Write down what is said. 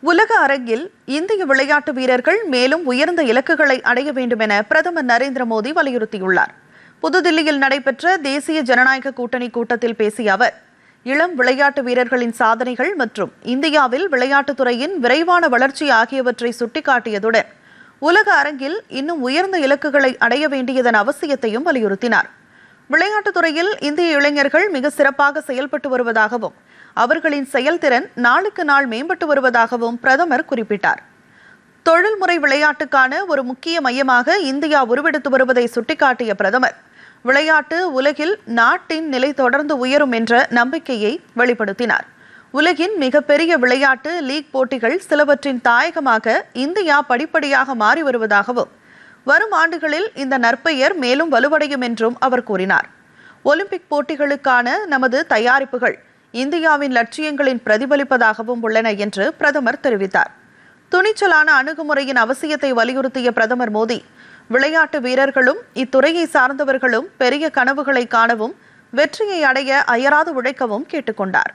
உலக அரங்கில் இந்திய விளையாட்டு வீரர்கள் மேலும் உயர்ந்த இலக்குகளை அடைய வேண்டும் என பிரதமர் நரேந்திர மோடி வலியுறுத்தியுள்ளார். புதுதில்லியில் நடைபெற்ற தேசிய ஜனநாயக கூட்டணி கூட்டத்தில் பேசிய அவர், இளம் விளையாட்டு வீரர்களின் சாதனைகள் மற்றும் இந்தியாவில் விளையாட்டுத் துறையின் விரைவான வளர்ச்சி ஆகியவற்றை சுட்டிக்காட்டியதுடன் உலக அரங்கில் இன்னும் உயர்ந்த இலக்குகளை அடைய வேண்டியதன் அவசியத்தையும் வலியுறுத்தினார். விளையாட்டுத் துறையில் இந்திய இளைஞர்கள் மிக சிறப்பாக செயல்பட்டு வருவதாகவும் அவர்களின் செயல்திறன் நாளுக்கு நாள் மேம்பட்டு வருவதாகவும் பிரதமர் குறிப்பிட்டார். தொழில்முறை விளையாட்டுக்கான ஒரு முக்கிய மையமாக இந்தியா உருவெடுத்து வருவதை சுட்டிக்காட்டிய பிரதமர், விளையாட்டு உலகில் நாட்டின் நிலை தொடர்ந்து உயரும் என்ற நம்பிக்கையை வெளிப்படுத்தினார். உலகின் மிகப்பெரிய விளையாட்டு லீக் போட்டிகள் சிலவற்றின் தாயகமாக இந்தியா படிப்படியாக மாறி வருவதாகவும் வரும் ஆண்டுகளில் இந்த நற்பெயர் மேலும் வலுவடையும் என்றும் அவர் கூறினார். ஒலிம்பிக் போட்டிகளுக்கான நமது தயாரிப்புகள் இந்தியாவின் லட்சியங்களின் பிரதிபலிப்பதாகவும் உள்ளன என்று பிரதமர் தெரிவித்தார். துணிச்சலான அணுகுமுறையின் அவசியத்தை வலியுறுத்திய பிரதமர் மோடி, விளையாட்டு வீரர்களும் இத்துறையை சார்ந்தவர்களும் பெரிய கனவுகளை காணவும் வெற்றியை அடைய அயராது உழைக்கவும் கேட்டுக்கொண்டார்.